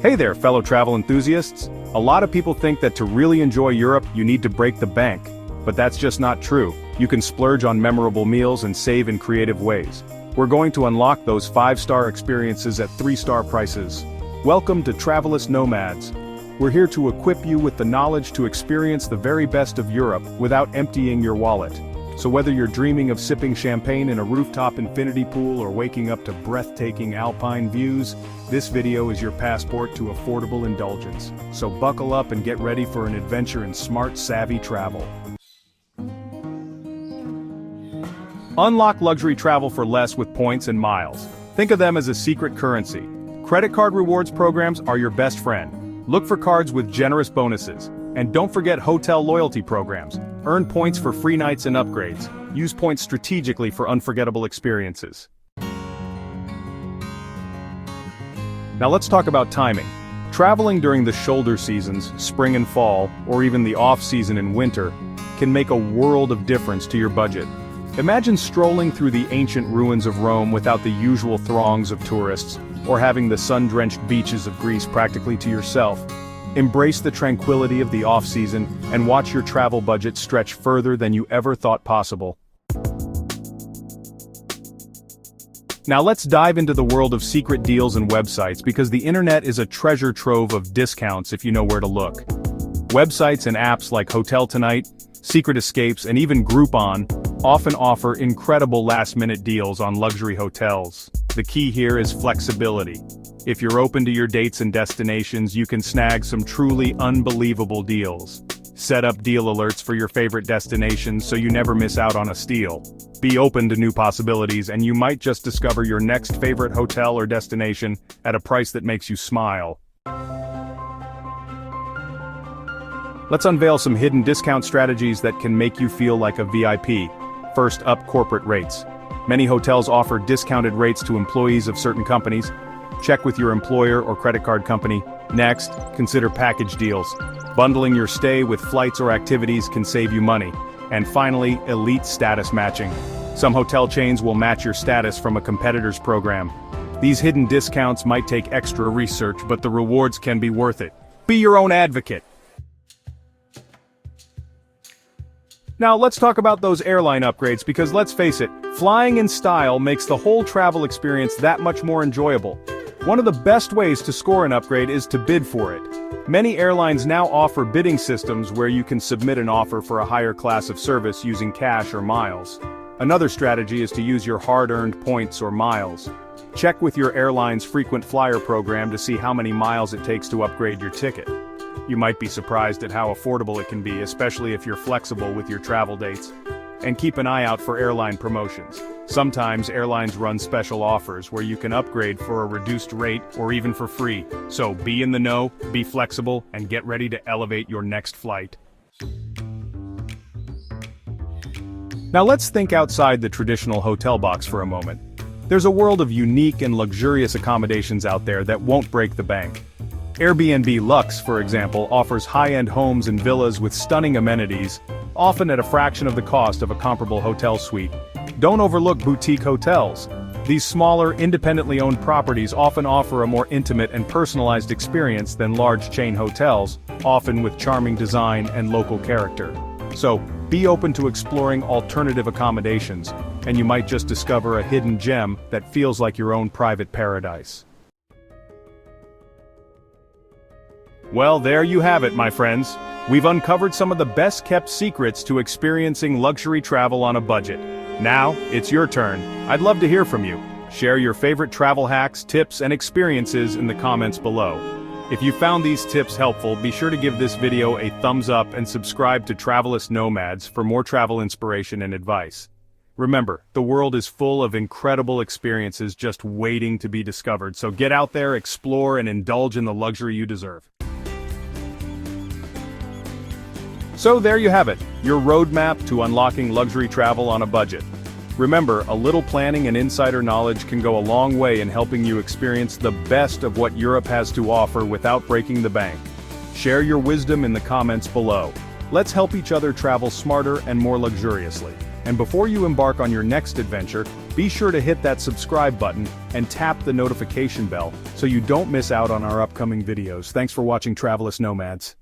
Hey there, fellow travel enthusiasts. A lot of people think that to really enjoy Europe, you need to break the bank. But that's just not true. You can splurge on memorable meals and save in creative ways. We're going to unlock those 5-star experiences at 3-star prices. Welcome to Travelist Nomads. We're here to equip you with the knowledge to experience the very best of Europe without emptying your wallet. So whether you're dreaming of sipping champagne in a rooftop infinity pool or waking up to breathtaking alpine views, this video is your passport to affordable indulgence. So buckle up and get ready for an adventure in smart, savvy travel. Unlock luxury travel for less with points and miles. Think of them as a secret currency. Credit card rewards programs are your best friend. Look for cards with generous bonuses. And don't forget hotel loyalty programs. Earn points for free nights and upgrades. Use points strategically for unforgettable experiences. Now let's talk about timing. Traveling during the shoulder seasons, spring and fall, or even the off-season in winter, can make a world of difference to your budget. Imagine strolling through the ancient ruins of Rome without the usual throngs of tourists, or having the sun-drenched beaches of Greece practically to yourself. Embrace the tranquility of the off-season and watch your travel budget stretch further than you ever thought possible. Now let's dive into the world of secret deals and websites because the internet is a treasure trove of discounts if you know where to look. Websites and apps like Hotel Tonight, Secret Escapes, and even Groupon often offer incredible last-minute deals on luxury hotels. The key here is flexibility. If you're open to your dates and destinations, you can snag some truly unbelievable deals. Set up deal alerts for your favorite destinations so you never miss out on a steal. Be open to new possibilities and you might just discover your next favorite hotel or destination at a price that makes you smile. Let's unveil some hidden discount strategies that can make you feel like a VIP. First up, corporate rates. Many hotels offer discounted rates to employees of certain companies. Check with your employer or credit card company. Next, consider package deals. Bundling your stay with flights or activities can save you money. And finally, elite status matching. Some hotel chains will match your status from a competitor's program. These hidden discounts might take extra research, but the rewards can be worth it. Be your own advocate. Now let's talk about those airline upgrades because let's face it, flying in style makes the whole travel experience that much more enjoyable. One of the best ways to score an upgrade is to bid for it. Many airlines now offer bidding systems where you can submit an offer for a higher class of service using cash or miles. Another strategy is to use your hard-earned points or miles. Check with your airline's frequent flyer program to see how many miles it takes to upgrade your ticket. You might be surprised at how affordable it can be, especially if you're flexible with your travel dates. And keep an eye out for airline promotions. Sometimes airlines run special offers where you can upgrade for a reduced rate or even for free. So be in the know, be flexible, and get ready to elevate your next flight. Now let's think outside the traditional hotel box for a moment. There's a world of unique and luxurious accommodations out there that won't break the bank. Airbnb Luxe, for example, offers high-end homes and villas with stunning amenities, often at a fraction of the cost of a comparable hotel suite. Don't overlook boutique hotels. These smaller, independently owned properties often offer a more intimate and personalized experience than large chain hotels, often with charming design and local character. So, be open to exploring alternative accommodations, and you might just discover a hidden gem that feels like your own private paradise. Well, there you have it, my friends. We've uncovered some of the best-kept secrets to experiencing luxury travel on a budget. Now, it's your turn. I'd love to hear from you. Share your favorite travel hacks, tips, and experiences in the comments below. If you found these tips helpful, be sure to give this video a thumbs up and subscribe to Travelist Nomads for more travel inspiration and advice. Remember, the world is full of incredible experiences just waiting to be discovered, so get out there, explore, and indulge in the luxury you deserve. So there you have it, your roadmap to unlocking luxury travel on a budget. Remember, a little planning and insider knowledge can go a long way in helping you experience the best of what Europe has to offer without breaking the bank. Share your wisdom in the comments below. Let's help each other travel smarter and more luxuriously. And before you embark on your next adventure, Be sure to hit that subscribe button and tap the notification bell so you don't miss out on our upcoming videos. Thanks for watching Travelist Nomads.